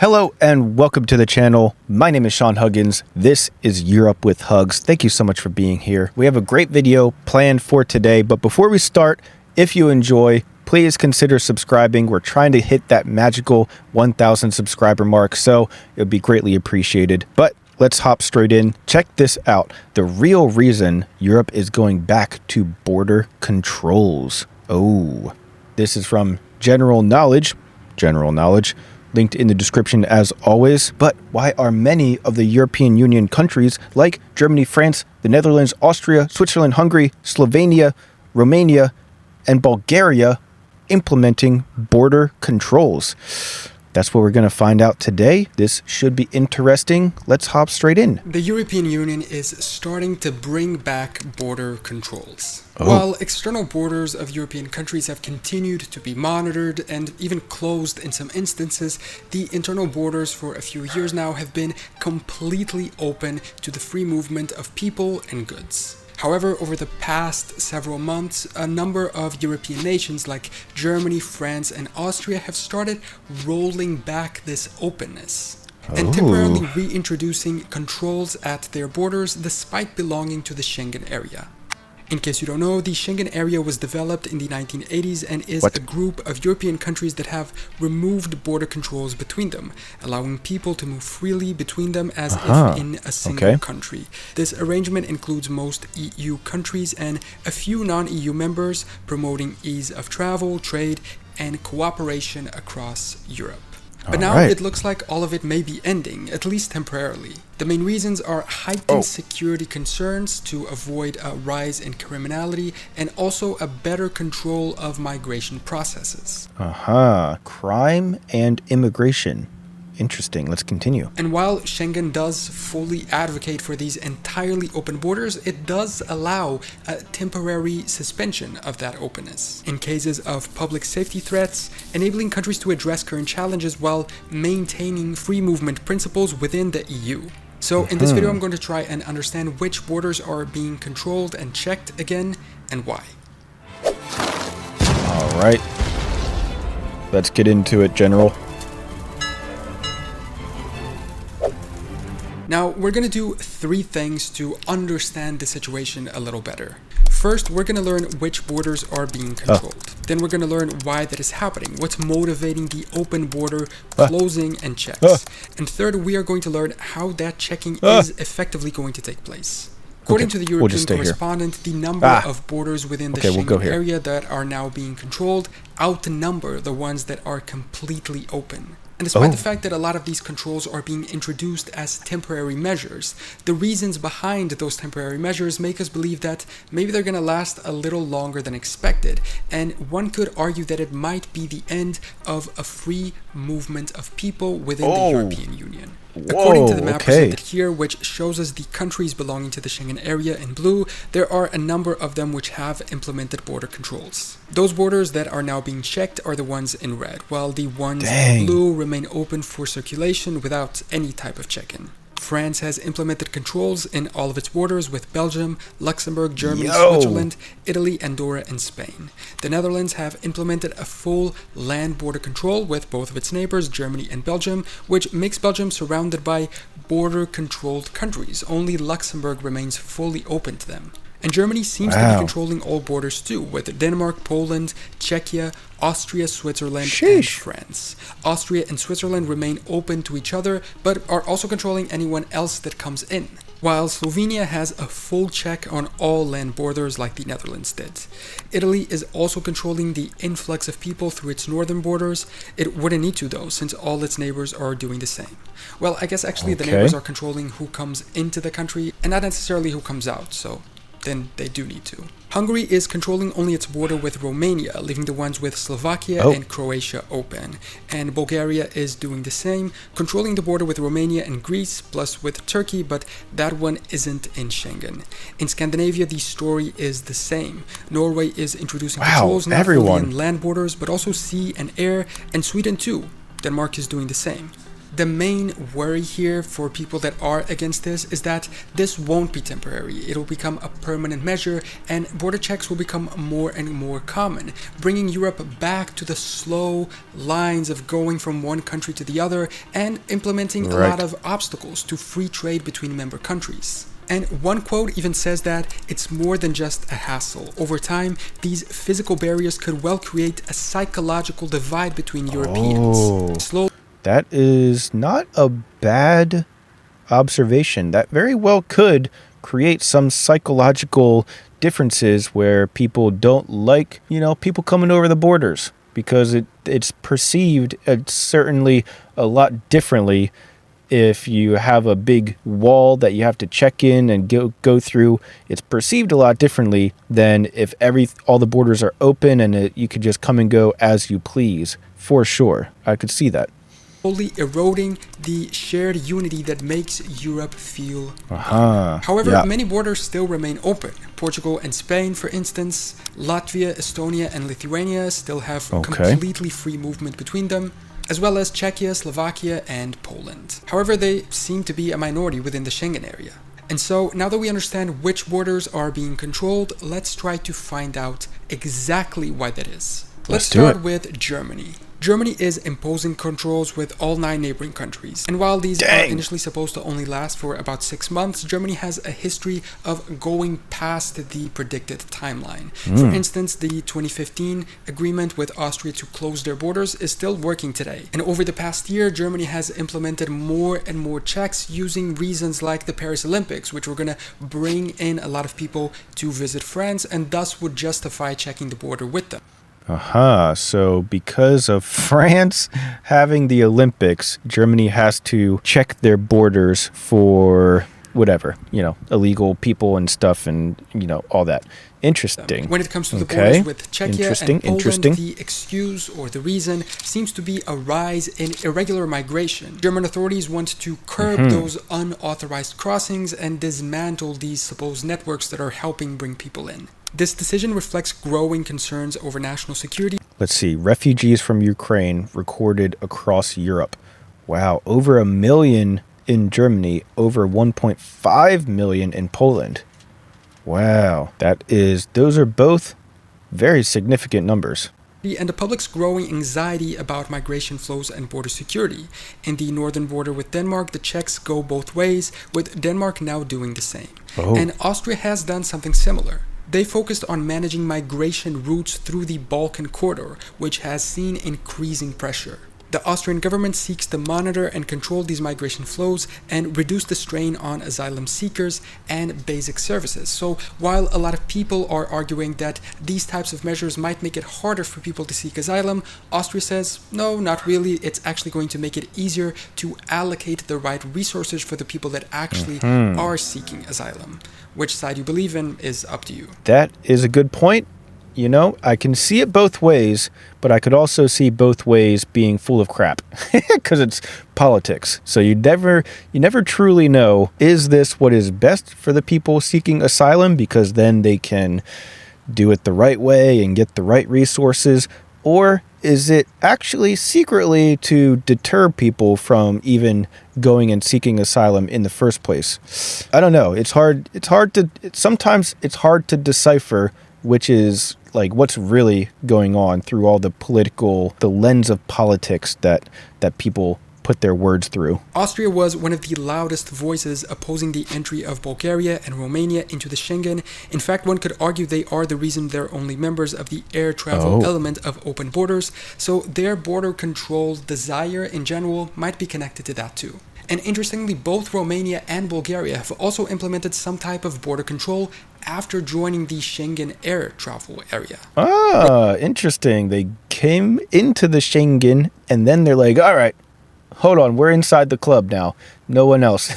Hello and welcome to the channel. My name is Sean Huggins. This is Europe with Hugs. Thank you so much for being here. We have a great video planned for today, but before we start, if you enjoy, please consider subscribing. We're trying to hit that magical 1,000 subscriber mark, so it would be greatly appreciated. But let's hop straight in. Check this out. The real reason Europe is going back to border controls. Oh, this is from General Knowledge, linked in the description as always. But why are many of the European Union countries like Germany, France, the Netherlands, Austria, Switzerland, Hungary, Slovenia, Romania, and Bulgaria implementing border controls? That's what we're going to find out today. This should be interesting. Let's hop straight in. The European Union is starting to bring back border controls. While external borders of European countries have continued to be monitored and even closed in some instances, the internal borders for a few years now have been completely open to the free movement of people and goods. However, over the past several months, a number of European nations like Germany, France, and Austria have started rolling back this openness and temporarily reintroducing controls at their borders despite belonging to the Schengen area. In case you don't know, the Schengen area was developed in the 1980s and is a group of European countries that have removed border controls between them, allowing people to move freely between them as if in a single country. This arrangement includes most EU countries and a few non-EU members, promoting ease of travel, trade, and cooperation across Europe. But now it looks like all of it may be ending, at least temporarily. The main reasons are heightened security concerns to avoid a rise in criminality and also a better control of migration processes. Crime and immigration. Interesting. Let's continue. And while Schengen does fully advocate for these entirely open borders, it does allow a temporary suspension of that openness in cases of public safety threats, enabling countries to address current challenges while maintaining free movement principles within the EU. So in this video, I'm going to try and understand which borders are being controlled and checked again and why. All right. Let's get into it, General. Now, we're going to do three things to understand the situation a little better. First, we're going to learn which borders are being controlled. Then we're going to learn why that is happening, what's motivating the open border closing and checks. And third, we are going to learn how that checking is effectively going to take place. According to the European correspondent, the number of borders within the Schengen area that are now being controlled outnumber the ones that are completely open. And despite the fact that a lot of these controls are being introduced as temporary measures, the reasons behind those temporary measures make us believe that maybe they're going to last a little longer than expected. And one could argue that it might be the end of a free movement of people within the European Union. According to the map presented here, which shows us the countries belonging to the Schengen area in blue, there are a number of them which have implemented border controls. Those borders that are now being checked are the ones in red, while the ones in blue remain open for circulation without any type of check-in. France has implemented controls in all of its borders with Belgium, Luxembourg, Germany, Switzerland, Italy, Andorra, and Spain. The Netherlands have implemented a full land border control with both of its neighbors, Germany and Belgium, which makes Belgium surrounded by border-controlled countries. Only Luxembourg remains fully open to them. And Germany seems to be controlling all borders too, with Denmark, Poland, Czechia, Austria, Switzerland, and France. Austria and Switzerland remain open to each other, but are also controlling anyone else that comes in. While Slovenia has a full check on all land borders like the Netherlands did. Italy is also controlling the influx of people through its northern borders. It wouldn't need to though, since all its neighbors are doing the same. Well, I guess actually the neighbors are controlling who comes into the country and not necessarily who comes out, so then they do need to. Hungary is controlling only its border with Romania, leaving the ones with Slovakia and Croatia open. And Bulgaria is doing the same, controlling the border with Romania and Greece, plus with Turkey, but that one isn't in Schengen. In Scandinavia, the story is the same. Norway is introducing controls not only in land borders, but also sea and air, and Sweden too. Denmark is doing the same. The main worry here for people that are against this is that this won't be temporary. It'll become a permanent measure, and border checks will become more and more common, bringing Europe back to the slow lines of going from one country to the other and implementing a lot of obstacles to free trade between member countries. And one quote even says that it's more than just a hassle. Over time, these physical barriers could well create a psychological divide between Europeans. That is not a bad observation. That very well could create some psychological differences where people don't like, people coming over the borders because it's perceived certainly a lot differently. If you have a big wall that you have to check in and go through, it's perceived a lot differently than if all the borders are open and you could just come and go as you please. For sure, I could see that. Fully eroding the shared unity that makes Europe feel. However, many borders still remain open. Portugal and Spain, for instance, Latvia, Estonia, and Lithuania still have completely free movement between them, as well as Czechia, Slovakia, and Poland. However, they seem to be a minority within the Schengen area. And so, now that we understand which borders are being controlled, let's try to find out exactly why that is. Let's start with Germany. Germany is imposing controls with all 9 neighboring countries. And while these are initially supposed to only last for about 6 months, Germany has a history of going past the predicted timeline. For instance, the 2015 agreement with Austria to close their borders is still working today. And over the past year, Germany has implemented more and more checks using reasons like the Paris Olympics, which were going to bring in a lot of people to visit France and thus would justify checking the border with them. So because of France having the Olympics, Germany has to check their borders for whatever, illegal people and stuff and, all that. Interesting. When it comes to the borders with Czechia and Poland, the excuse or the reason seems to be a rise in irregular migration. German authorities want to curb those unauthorized crossings and dismantle these supposed networks that are helping bring people in. This decision reflects growing concerns over national security. Let's see. Refugees from Ukraine recorded across Europe. Wow. Over 1 million in Germany. Over 1.5 million in Poland. Wow. Those are both very significant numbers. And the public's growing anxiety about migration flows and border security. In the northern border with Denmark, the checks go both ways, with Denmark now doing the same. And Austria has done something similar. They focused on managing migration routes through the Balkan corridor, which has seen increasing pressure. The Austrian government seeks to monitor and control these migration flows and reduce the strain on asylum seekers and basic services. So while a lot of people are arguing that these types of measures might make it harder for people to seek asylum, Austria says, no, not really. It's actually going to make it easier to allocate the right resources for the people that actually are seeking asylum. Which side you believe in is up to you. That is a good point. I can see it both ways, but I could also see both ways being full of crap because it's politics. So you never truly know, is this what is best for the people seeking asylum? Because then they can do it the right way and get the right resources. Or is it actually secretly to deter people from even going and seeking asylum in the first place? I don't know. Sometimes it's hard to decipher which is like what's really going on through all the lens of politics that people put their words through. Austria was one of the loudest voices opposing the entry of Bulgaria and Romania into the Schengen. In fact, one could argue they are the reason they're only members of the air travel element of open borders, so their border control desire in general might be connected to that too. And interestingly, both Romania and Bulgaria have also implemented some type of border control after joining the Schengen air travel area. Interesting. They came into the Schengen and then they're like, all right, hold on, we're inside the club now. No one else.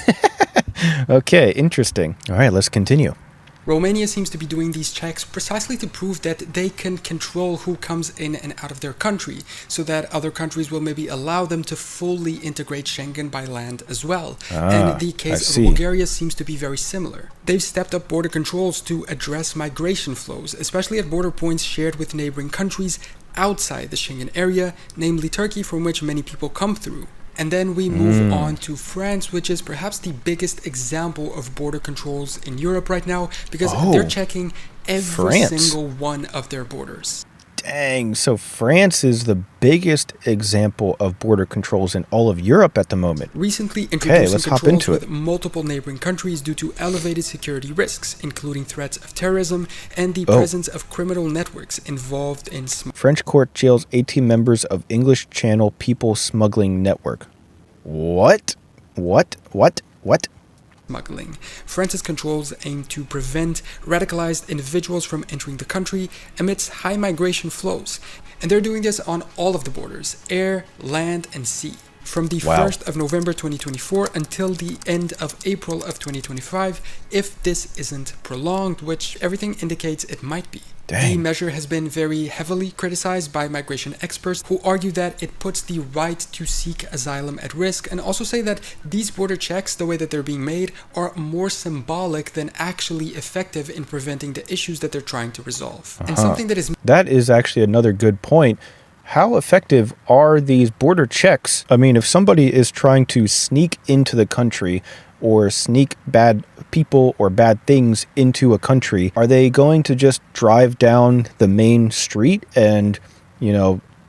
Okay, interesting. All right, let's continue. Romania seems to be doing these checks precisely to prove that they can control who comes in and out of their country, so that other countries will maybe allow them to fully integrate Schengen by land as well. And the case of Bulgaria seems to be very similar. They've stepped up border controls to address migration flows, especially at border points shared with neighboring countries outside the Schengen area, namely Turkey, from which many people come through. And then we move on to France, which is perhaps the biggest example of border controls in Europe right now, because they're checking every single one of their borders. Dang, so France is the biggest example of border controls in all of Europe at the moment. Recently introducing controls with multiple neighboring countries due to elevated security risks, including threats of terrorism and the presence of criminal networks involved in French court jails 18 members of English Channel people smuggling network. What? Smuggling. France's controls aim to prevent radicalized individuals from entering the country amidst high migration flows. And they're doing this on all of the borders, air, land, and sea. From the 1st of November 2024 until the end of April of 2025, if this isn't prolonged, which everything indicates it might be. The measure has been very heavily criticized by migration experts who argue that it puts the right to seek asylum at risk, and also say that these border checks, the way that they're being made, are more symbolic than actually effective in preventing the issues that they're trying to resolve. And something that is actually another good point. How effective are these border checks? I mean, if somebody is trying to sneak into the country or sneak bad people or bad things into a country, are they going to just drive down the main street and,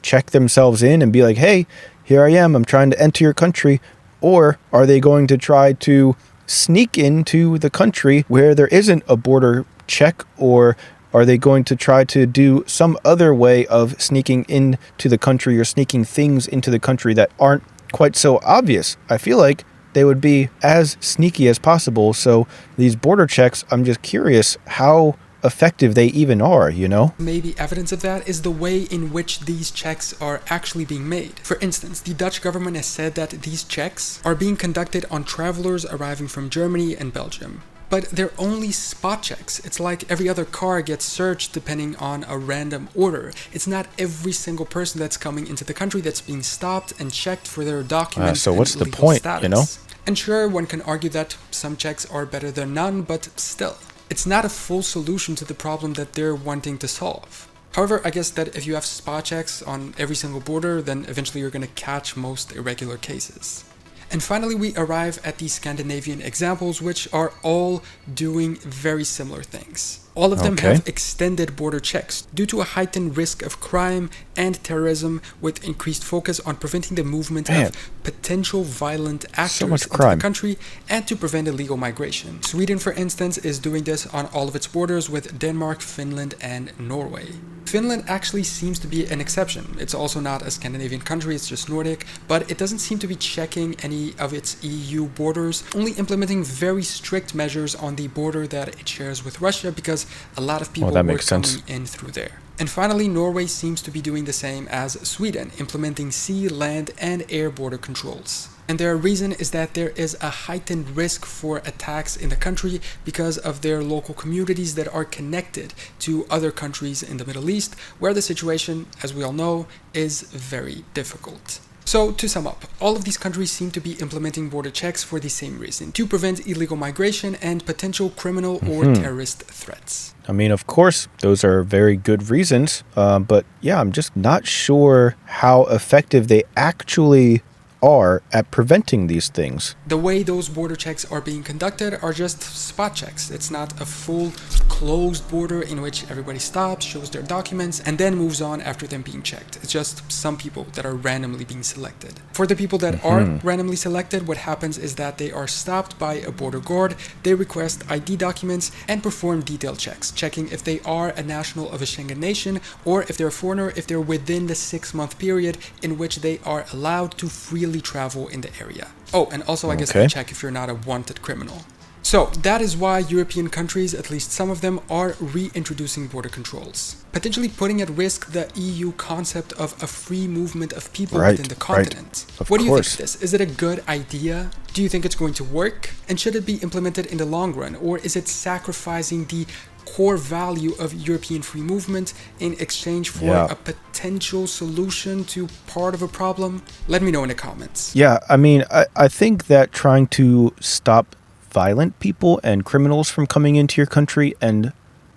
check themselves in and be like, hey, here I am, I'm trying to enter your country? Or are they going to try to sneak into the country where there isn't a border check, or are they going to try to do some other way of sneaking into the country or sneaking things into the country that aren't quite so obvious? I feel like they would be as sneaky as possible. So these border checks, I'm just curious how effective they even are, Maybe evidence of that is the way in which these checks are actually being made. For instance, the Dutch government has said that these checks are being conducted on travelers arriving from Germany and Belgium. But they're only spot checks. It's like every other car gets searched depending on a random order. It's not every single person that's coming into the country that's being stopped and checked for their documents. So what's the point, status. And sure, one can argue that some checks are better than none, but still, it's not a full solution to the problem that they're wanting to solve. However, I guess that if you have spot checks on every single border, then eventually you're going to catch most irregular cases. And finally, we arrive at the Scandinavian examples, which are all doing very similar things. All of them have extended border checks due to a heightened risk of crime and terrorism, with increased focus on preventing the movement of potential violent actors into the country and to prevent illegal migration. Sweden, for instance, is doing this on all of its borders with Denmark, Finland, and Norway. Finland actually seems to be an exception. It's also not a Scandinavian country, it's just Nordic, but it doesn't seem to be checking any of its EU borders, only implementing very strict measures on the border that it shares with Russia, because a lot of people were coming in through there. And finally, Norway seems to be doing the same as Sweden, implementing sea, land, and air border controls. And their reason is that there is a heightened risk for attacks in the country because of their local communities that are connected to other countries in the Middle East, where the situation, as we all know, is very difficult. So, to sum up, all of these countries seem to be implementing border checks for the same reason, to prevent illegal migration and potential criminal or terrorist threats. I mean, of course, those are very good reasons, but yeah, I'm just not sure how effective they actually are at preventing these things. The way those border checks are being conducted are just spot checks. It's not a full closed border in which everybody stops, shows their documents, and then moves on after them being checked. It's just some people that are randomly being selected. For the people that are randomly selected, what happens is that they are stopped by a border guard, they request ID documents, and perform detailed checks, checking if they are a national of a Schengen nation, or if they're a foreigner, if they're within the 6-month period in which they are allowed to freely travel in the area. Oh, and also I guess they check if you're not a wanted criminal. So that is why European countries, at least some of them, are reintroducing border controls, potentially putting at risk the EU concept of a free movement of people within the continent. What do you think of this? Is it a good idea? Do you think it's going to work? And should it be implemented in the long run? Or is it sacrificing the core value of European free movement in exchange for a potential solution to part of a problem? Let me know in the comments. Yeah, I mean, I think that trying to stop violent people and criminals from coming into your country, and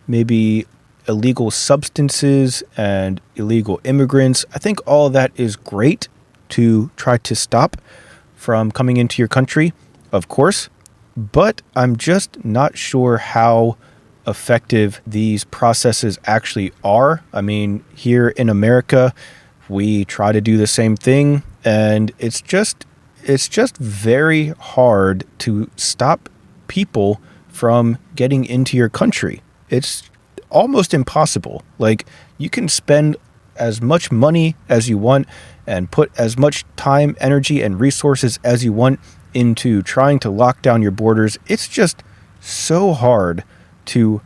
maybe illegal substances and illegal immigrants, I think all that is great. to try to stop from coming into your country, of course, but I'm just not sure how effective these processes actually are. I mean, here in America, we try to do the same thing, and it's just very hard to stop people from getting into your country. It's almost impossible. Like, you can spend as much money as you want and put as much time, energy, and resources as you want into trying to lock down your borders. It's just so hard to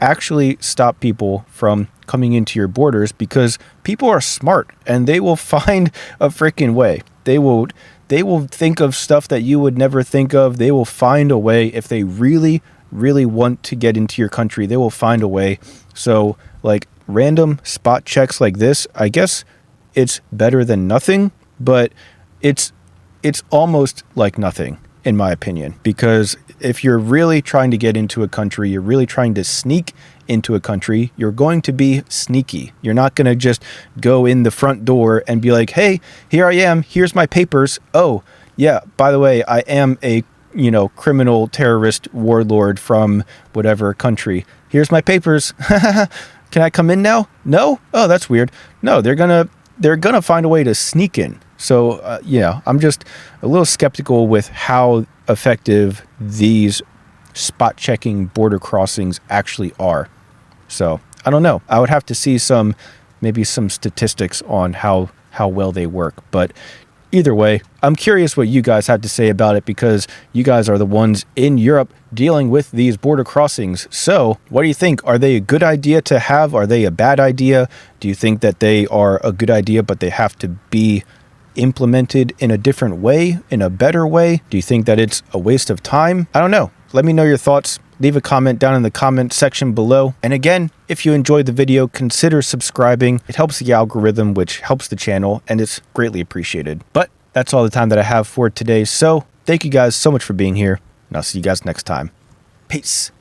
actually stop people from coming into your borders, because people are smart and they will find a freaking way. They will think of stuff that you would never think of. They will find a way. If they really want to get into your country, they will find a way. So, like, random spot checks like this, I guess it's better than nothing, but it's almost like nothing, in my opinion, because if you're really trying to get into a country, you're really trying to sneak into a country, you're going to be sneaky. You're not going to just go in the front door and be like, hey, here I am, here's my papers. Oh, yeah, by the way, I am a, criminal terrorist warlord from whatever country. Here's my papers. Can I come in now? No? Oh, that's weird. No, they're gonna find a way to sneak in. So, I'm just a little skeptical with how effective these spot checking border crossings actually are. So, I don't know. I would have to see maybe some statistics on how well they work. But either way, I'm curious what you guys have to say about it, because you guys are the ones in Europe dealing with these border crossings. So what do you think? Are they a good idea to have? Are they a bad idea? Do you think that they are a good idea, but they have to be implemented in a different way, in a better way? Do you think that it's a waste of time? I don't know. Let me know your thoughts. Leave a comment down in the comment section below. And again, if you enjoyed the video, consider subscribing. It helps the algorithm, which helps the channel, and it's greatly appreciated. But that's all the time that I have for today. So thank you guys so much for being here, and I'll see you guys next time. Peace.